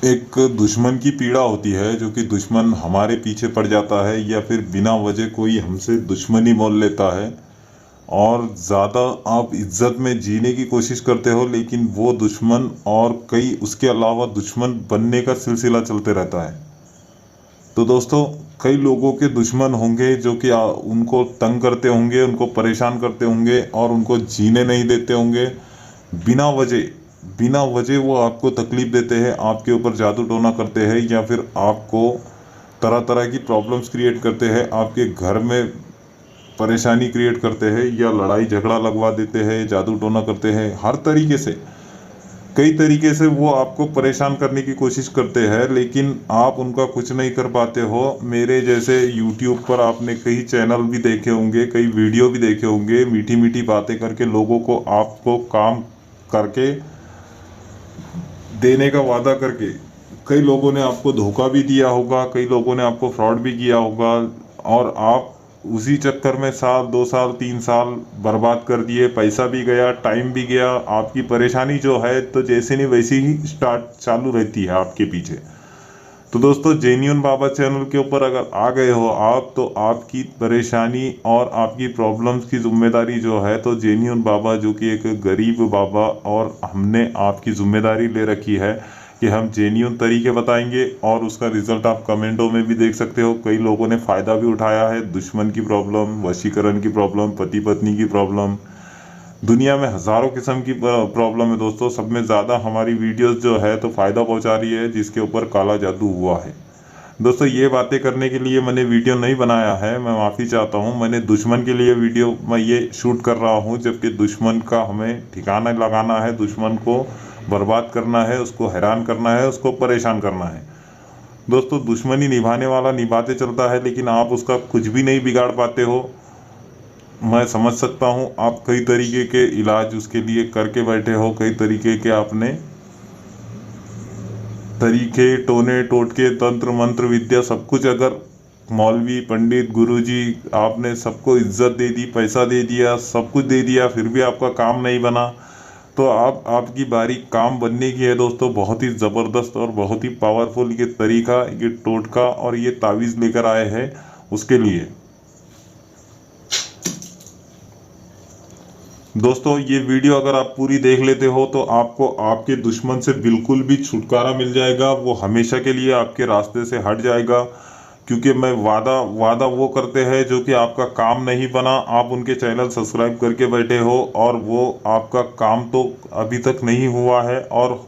एक दुश्मन की पीड़ा होती है, जो कि दुश्मन हमारे पीछे पड़ जाता है या फिर बिना वजह कोई हमसे दुश्मनी मोल लेता है और ज़्यादा आप इज्जत में जीने की कोशिश करते हो, लेकिन वो दुश्मन और कई उसके अलावा दुश्मन बनने का सिलसिला चलते रहता है। तो दोस्तों, कई लोगों के दुश्मन होंगे जो कि उनको तंग करते होंगे, उनको परेशान करते होंगे और उनको जीने नहीं देते होंगे। बिना वजह बिना वजह वो आपको तकलीफ देते हैं, आपके ऊपर जादू टोना करते हैं या फिर आपको तरह तरह की प्रॉब्लम्स क्रिएट करते हैं, आपके घर में परेशानी क्रिएट करते हैं या लड़ाई झगड़ा लगवा देते हैं, जादू टोना करते हैं। हर तरीके से, कई तरीके से वो आपको परेशान करने की कोशिश करते हैं, लेकिन आप उनका कुछ नहीं कर पाते हो। मेरे जैसे यूट्यूब पर आपने कई चैनल भी देखे होंगे, कई वीडियो भी देखे होंगे, मीठी मीठी बातें करके लोगों को आपको काम करके देने का वादा करके कई लोगों ने आपको धोखा भी दिया होगा, कई लोगों ने आपको फ्रॉड भी किया होगा और आप उसी चक्कर में साल 2 साल 3 साल बर्बाद कर दिए, पैसा भी गया, टाइम भी गया। आपकी परेशानी जो है तो जैसे नहीं वैसी ही स्टार्ट चालू रहती है आपके पीछे। तो दोस्तों, जेन्युइन बाबा चैनल के ऊपर अगर आ गए हो आप, तो आपकी परेशानी और आपकी प्रॉब्लम्स की जिम्मेदारी जो है तो जेन्युइन बाबा, जो कि एक गरीब बाबा, और हमने आपकी जिम्मेदारी ले रखी है कि हम जेन्युइन तरीके बताएंगे और उसका रिजल्ट आप कमेंटों में भी देख सकते हो। कई लोगों ने फ़ायदा भी उठाया है। दुश्मन की प्रॉब्लम, वशीकरण की प्रॉब्लम, पति पत्नी की प्रॉब्लम, दुनिया में हज़ारों किस्म की प्रॉब्लम है दोस्तों। सब में ज़्यादा हमारी वीडियोस जो है तो फ़ायदा पहुंचा रही है, जिसके ऊपर काला जादू हुआ है। दोस्तों, ये बातें करने के लिए मैंने वीडियो नहीं बनाया है, मैं माफ़ी चाहता हूँ। मैंने दुश्मन के लिए वीडियो मैं ये शूट कर रहा हूँ, जबकि दुश्मन का हमें ठिकाना लगाना है, दुश्मन को बर्बाद करना है, उसको हैरान करना है, उसको परेशान करना है। दोस्तों, दुश्मनी निभाने वाला निभाते चलता है, लेकिन आप उसका कुछ भी नहीं बिगाड़ पाते हो। मैं समझ सकता हूँ, आप कई तरीके के इलाज उसके लिए करके बैठे हो, कई तरीके के आपने तरीके, टोने टोटके, तंत्र मंत्र विद्या, सब कुछ, अगर मौलवी पंडित गुरुजी, आपने सबको इज्जत दे दी, पैसा दे दिया, सब कुछ दे दिया, फिर भी आपका काम नहीं बना, तो आपकी बारी काम बनने की है दोस्तों। बहुत ही ज़बरदस्त और बहुत ही पावरफुल ये तरीका, ये टोटका और ये तावीज़ लेकर आए हैं उसके लिए। दोस्तों, ये वीडियो अगर आप पूरी देख लेते हो तो आपको आपके दुश्मन से बिल्कुल भी छुटकारा मिल जाएगा। वो हमेशा के लिए आपके रास्ते से हट जाएगा, क्योंकि मैं वादा वादा वो करते हैं जो कि आपका काम नहीं बना। आप उनके चैनल सब्सक्राइब करके बैठे हो और वो आपका काम तो अभी तक नहीं हुआ है और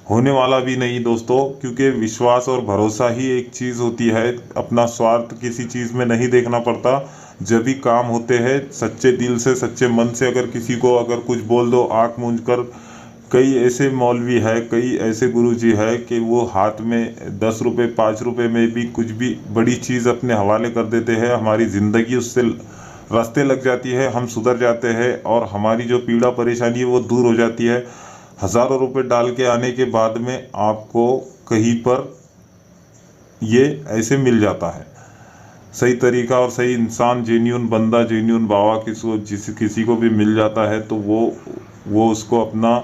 होने वाला भी नहीं दोस्तों, क्योंकि विश्वास और भरोसा ही एक चीज़ होती है। अपना स्वार्थ किसी चीज़ में नहीं देखना पड़ता। जब भी काम होते हैं सच्चे दिल से, सच्चे मन से, अगर किसी को अगर कुछ बोल दो आँख मूंद कर। कई ऐसे मौलवी है, कई ऐसे गुरुजी है कि वो हाथ में 10 रुपये 5 रुपये में भी कुछ भी बड़ी चीज़ अपने हवाले कर देते हैं। हमारी ज़िंदगी उससे रास्ते लग जाती है, हम सुधर जाते हैं और हमारी जो पीड़ा परेशानी है वो दूर हो जाती है। हज़ारों रुपए डाल के आने के बाद में आपको कहीं पर ये ऐसे मिल जाता है सही तरीका और सही इंसान, जेन्युइन बंदा, जेन्युइन बाबा किसी को भी मिल जाता है तो वो उसको अपना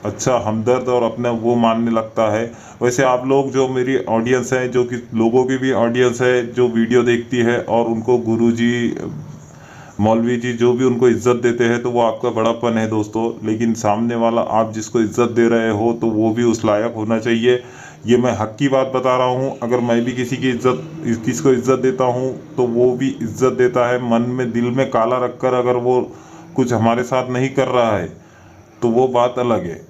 अच्छा हमदर्द और अपना वो मानने लगता है। वैसे आप लोग जो मेरी ऑडियंस है, जो कि लोगों की भी ऑडियंस है जो वीडियो देखती है और उनको गुरुजी मौलवी जी जो भी उनको इज्जत देते हैं, तो वो आपका बड़ापन है दोस्तों। लेकिन सामने वाला आप जिसको इज्जत दे रहे हो तो वो भी उस लायक होना चाहिए। ये मैं हक की बात बता रहा हूँ। अगर मैं भी किसी को इज्जत देता हूँ तो वो भी इज्जत देता है। मन में, दिल में काला रखकर अगर वो कुछ हमारे साथ नहीं कर रहा है तो वो बात अलग है।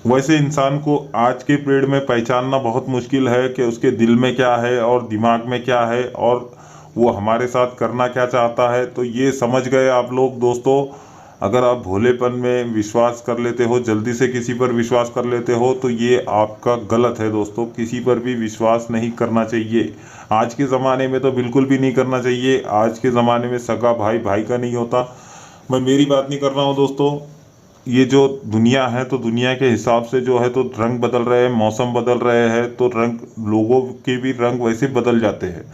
वैसे इंसान को आज के पीरियड में पहचानना बहुत मुश्किल है कि उसके दिल में क्या है और दिमाग में क्या है और वो हमारे साथ करना क्या चाहता है। तो ये समझ गए आप लोग दोस्तों। अगर आप भोलेपन में विश्वास कर लेते हो, जल्दी से किसी पर विश्वास कर लेते हो, तो ये आपका गलत है दोस्तों। किसी पर भी विश्वास नहीं करना चाहिए। आज के ज़माने में तो बिल्कुल भी नहीं करना चाहिए। आज के ज़माने में सगा भाई भाई का नहीं होता। मैं मेरी बात नहीं कर रहा हूँ दोस्तों। ये जो दुनिया है तो दुनिया के हिसाब से जो है तो रंग बदल रहे हैं, मौसम बदल रहे हैं, तो रंग, लोगों के भी रंग वैसे बदल जाते हैं।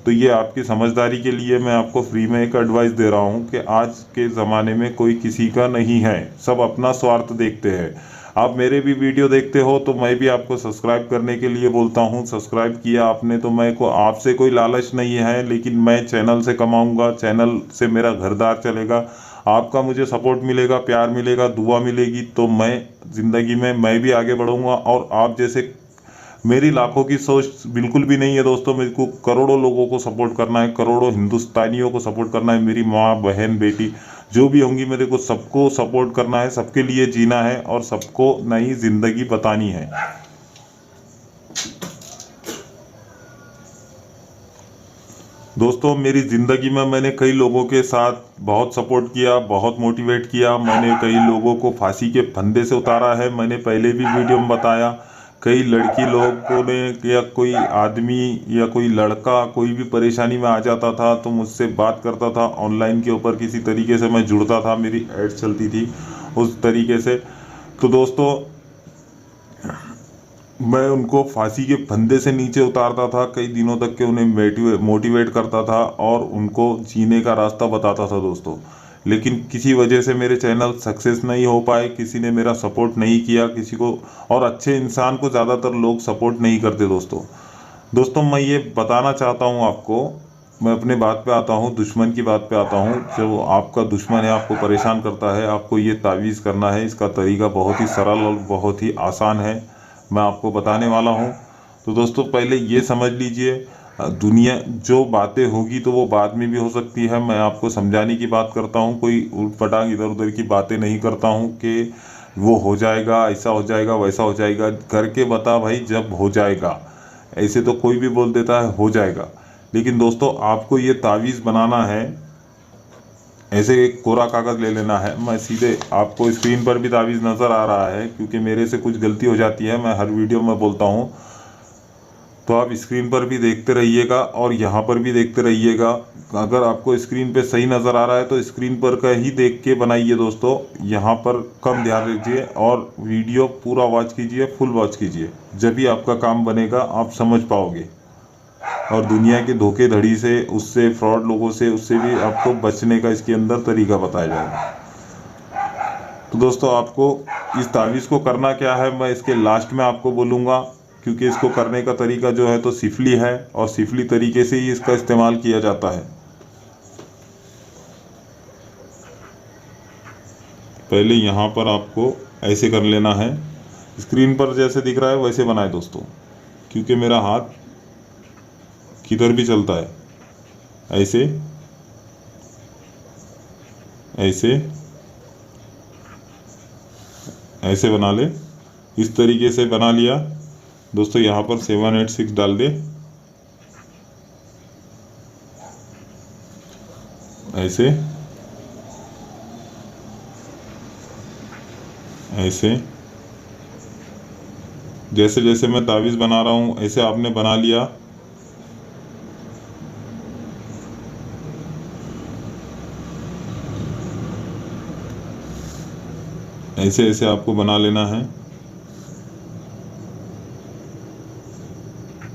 तो ये आपकी समझदारी के लिए मैं आपको फ्री में एक एडवाइस दे रहा हूँ कि आज के ज़माने में कोई किसी का नहीं है, सब अपना स्वार्थ देखते हैं। आप मेरे भी वीडियो देखते हो तो मैं भी आपको सब्सक्राइब करने के लिए बोलता हूँ। सब्सक्राइब किया आपने तो मैं को आपसे कोई लालच नहीं है, लेकिन मैं चैनल से कमाऊँगा, चैनल से मेरा घरदार चलेगा। आपका मुझे सपोर्ट मिलेगा, प्यार मिलेगा, दुआ मिलेगी तो मैं ज़िंदगी में मैं भी आगे बढ़ूँगा। और आप जैसे मेरी लाखों की सोच बिल्कुल भी नहीं है दोस्तों, मेरे को करोड़ों लोगों को सपोर्ट करना है, करोड़ों हिंदुस्तानियों को सपोर्ट करना है। मेरी माँ, बहन, बेटी जो भी होंगी मेरे को सबको सपोर्ट करना है, सबके लिए जीना है और सबको नई ज़िंदगी बतानी है। दोस्तों मेरी ज़िंदगी में मैंने कई लोगों के साथ बहुत सपोर्ट किया, बहुत मोटिवेट किया। मैंने कई लोगों को फांसी के फंदे से उतारा है। मैंने पहले भी वीडियो में बताया, कई लड़की लोगों ने या कोई आदमी या कोई लड़का कोई भी परेशानी में आ जाता था तो मुझसे बात करता था ऑनलाइन के ऊपर, किसी तरीके से मैं जुड़ता था, मेरी ऐड चलती थी उस तरीके से। तो दोस्तों मैं उनको फांसी के फंदे से नीचे उतारता था, कई दिनों तक के उन्हें मोटिवेट करता था और उनको जीने का रास्ता बताता था दोस्तों। लेकिन किसी वजह से मेरे चैनल सक्सेस नहीं हो पाए, किसी ने मेरा सपोर्ट नहीं किया, किसी को और अच्छे इंसान को ज़्यादातर लोग सपोर्ट नहीं करते दोस्तों। दोस्तों मैं ये बताना चाहता हूँ आपको, मैं अपने बात पे आता हूँ, दुश्मन की बात पे आता हूँ। जो आपका दुश्मन है, आपको परेशान करता है, आपको ये तावीज़ करना है। इसका तरीका बहुत ही सरल और बहुत ही आसान है, मैं आपको बताने वाला हूँ। तो दोस्तों पहले ये समझ लीजिए, दुनिया जो बातें होगी तो वो बाद में भी हो सकती है। मैं आपको समझाने की बात करता हूँ, कोई उटपटांग इधर उधर की बातें नहीं करता हूँ कि वो हो जाएगा, ऐसा हो जाएगा, वैसा हो जाएगा। करके बता भाई, जब हो जाएगा। ऐसे तो कोई भी बोल देता है हो जाएगा, लेकिन दोस्तों आपको ये तावीज़ बनाना है। ऐसे एक कोरा कागज़ ले लेना है। मैं सीधे आपको स्क्रीन पर भी तावीज़ नज़र आ रहा है, क्योंकि मेरे से कुछ गलती हो जाती है, मैं हर वीडियो में बोलता हूँ। तो आप स्क्रीन पर भी देखते रहिएगा और यहाँ पर भी देखते रहिएगा। अगर आपको स्क्रीन पे सही नज़र आ रहा है तो स्क्रीन पर का ही देख के बनाइए दोस्तों, यहाँ पर कम ध्यान दीजिए और वीडियो पूरा वॉच कीजिए, फुल वॉच कीजिए। जब भी आपका काम बनेगा, आप समझ पाओगे और दुनिया के धोखेधड़ी से, उससे फ्रॉड लोगों से, उससे भी आपको बचने का इसके अंदर तरीका बताया जाएगा। तो दोस्तों आपको इस तावीज़ को करना क्या है, मैं इसके लास्ट में आपको बोलूँगा, क्योंकि इसको करने का तरीका जो है तो सिफली है और सिफली तरीके से ही इसका इस्तेमाल किया जाता है। पहले यहाँ पर आपको ऐसे कर लेना है, स्क्रीन पर जैसे दिख रहा है वैसे बनाए दोस्तों, क्योंकि मेरा हाथ किधर भी चलता है। ऐसे ऐसे ऐसे बना ले, इस तरीके से बना लिया दोस्तों। यहाँ पर 786 डाल दे, ऐसे ऐसे जैसे जैसे मैं तावीज़ बना रहा हूँ ऐसे आपने बना लिया। ऐसे ऐसे आपको बना लेना है,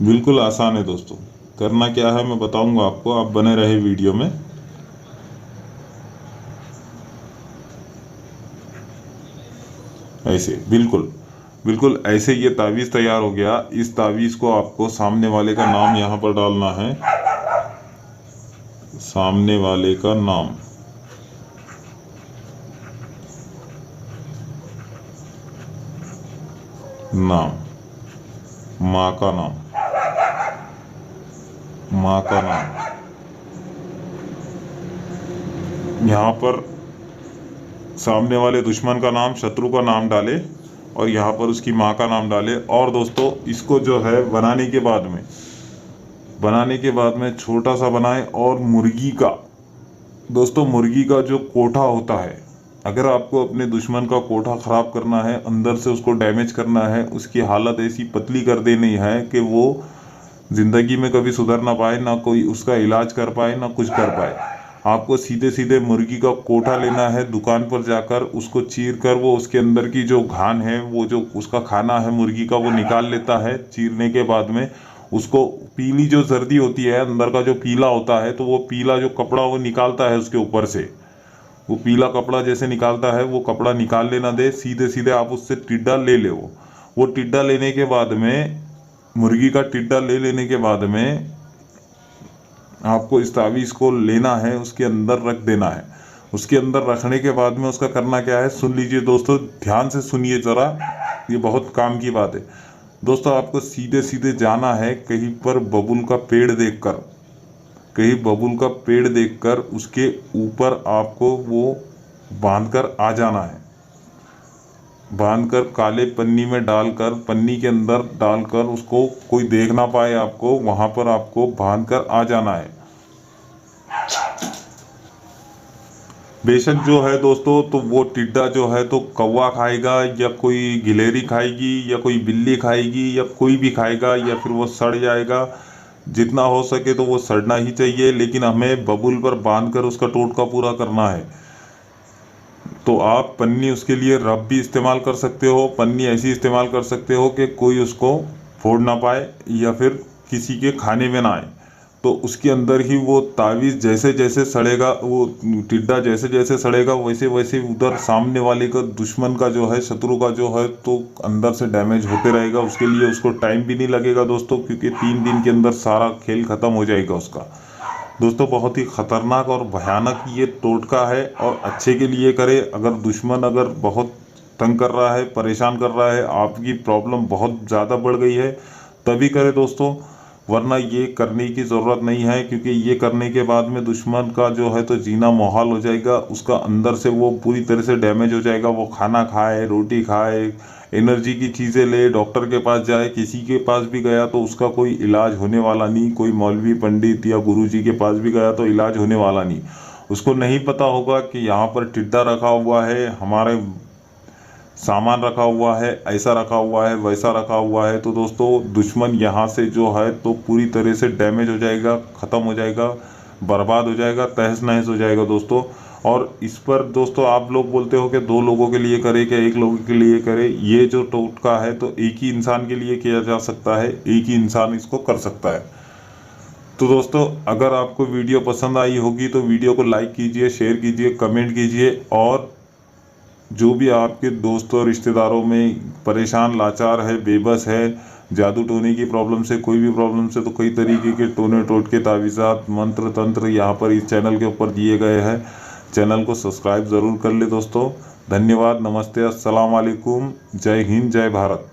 बिल्कुल आसान है दोस्तों। करना क्या है मैं बताऊंगा आपको, आप बने रहे वीडियो में। ऐसे बिल्कुल बिल्कुल ऐसे ये तावीज़ तैयार हो गया। इस तावीज़ को आपको सामने वाले का नाम यहाँ पर डालना है, सामने वाले का नाम, माँ का नाम, माँ का नाम यहाँ पर सामने वाले दुश्मन का नाम, शत्रु का नाम डाले और यहाँ पर उसकी माँ का नाम डाले। और दोस्तों इसको जो है बनाने के बाद में छोटा सा बनाए। और मुर्गी का दोस्तों, मुर्गी का जो कोठा होता है, अगर आपको अपने दुश्मन का कोठा ख़राब करना है, अंदर से उसको डैमेज करना है, उसकी हालत ऐसी पतली कर देनी है कि वो ज़िंदगी में कभी सुधर ना पाए, ना कोई उसका इलाज कर पाए, ना कुछ कर पाए, आपको सीधे सीधे मुर्गी का कोठा लेना है। दुकान पर जाकर उसको चीर कर, वो उसके अंदर की जो घान है, वो जो उसका खाना है मुर्गी का, वो निकाल लेता है। चीरने के बाद में उसको पीली जो जर्दी होती है, अंदर का जो पीला होता है, तो वो पीला जो कपड़ा वो निकालता है उसके ऊपर से, वो पीला कपड़ा जैसे निकालता है वो कपड़ा निकाल लेना दे, सीधे सीधे आप उससे टिड्डा ले ले। वो टिड्डा लेने के बाद में, मुर्गी का टिड्डा ले लेने के बाद में आपको इस तावीज़ को लेना है, उसके अंदर रख देना है। उसके अंदर रखने के बाद में उसका करना क्या है, सुन लीजिए दोस्तों, ध्यान से सुनिए ज़रा, ये बहुत काम की बात है दोस्तों। आपको सीधे सीधे जाना है कहीं पर बबुल का पेड़ देखकर, कहीं बबुल का पेड़ देखकर उसके ऊपर आपको वो बांधकर आ जाना है। बांधकर काले पन्नी में डालकर, पन्नी के अंदर डालकर, उसको कोई देख ना पाए आपको, वहां पर आपको बांधकर आ जाना है। बेशक जो है दोस्तों, तो वो टिड्डा जो है तो कौवा खाएगा या कोई गिलहरी खाएगी या कोई बिल्ली खाएगी या कोई भी खाएगा, या फिर वो सड़ जाएगा। जितना हो सके तो वो सड़ना ही चाहिए, लेकिन हमें बबुल पर बांधकर उसका टोटका पूरा करना है। तो आप पन्नी उसके लिए रब भी इस्तेमाल कर सकते हो, पन्नी ऐसी इस्तेमाल कर सकते हो कि कोई उसको फोड़ ना पाए या फिर किसी के खाने में ना आए। तो उसके अंदर ही वो तावीज़ जैसे जैसे सड़ेगा, वो टिड्डा जैसे जैसे सड़ेगा, वैसे वैसे उधर सामने वाले का, दुश्मन का जो है, शत्रु का जो है, तो अंदर से डैमेज होते रहेगा। उसके लिए उसको टाइम भी नहीं लगेगा दोस्तों, क्योंकि 3 दिन के अंदर सारा खेल ख़त्म हो जाएगा उसका। दोस्तों बहुत ही ख़तरनाक और भयानक ये टोटका है, और अच्छे के लिए करे। अगर दुश्मन अगर बहुत तंग कर रहा है, परेशान कर रहा है, आपकी प्रॉब्लम बहुत ज़्यादा बढ़ गई है, तभी करे दोस्तों, वरना ये करने की ज़रूरत नहीं है। क्योंकि ये करने के बाद में दुश्मन का जो है तो जीना मुहाल हो जाएगा। उसका अंदर से वो पूरी तरह से डैमेज हो जाएगा। वो खाना खाए, रोटी खाए, एनर्जी की चीज़ें ले, डॉक्टर के पास जाए, किसी के पास भी गया तो उसका कोई इलाज होने वाला नहीं। कोई मौलवी पंडित या गुरुजी के पास भी गया तो इलाज होने वाला नहीं। उसको नहीं पता होगा कि यहाँ पर टिड्डा रखा हुआ है, हमारे सामान रखा हुआ है, ऐसा रखा हुआ है, वैसा रखा हुआ है। तो दोस्तों दुश्मन यहाँ से जो है तो पूरी तरह से डैमेज हो जाएगा, ख़त्म हो जाएगा, बर्बाद हो जाएगा, तहस नहस हो जाएगा दोस्तों। और इस पर दोस्तों आप लोग बोलते हो कि 2 लोगों के लिए करे, क्या 1 लोगों के लिए करे। ये जो टोटका है तो एक ही इंसान के लिए किया जा सकता है, एक ही इंसान इसको कर सकता है। तो दोस्तों अगर आपको वीडियो पसंद आई होगी तो वीडियो को लाइक कीजिए, शेयर कीजिए, कमेंट कीजिए। और जो भी आपके दोस्तों और रिश्तेदारों में परेशान, लाचार है, बेबस है, जादू टोने की प्रॉब्लम से, कोई भी प्रॉब्लम से, तो कई तरीके के टोने टोटके, तावीज़ात, मंत्र तंत्र यहाँ पर इस चैनल के ऊपर दिए गए हैं। चैनल को सब्सक्राइब ज़रूर कर ले दोस्तों। धन्यवाद, नमस्ते, अस्सलाम वालेकुम, जय हिंद, जय भारत।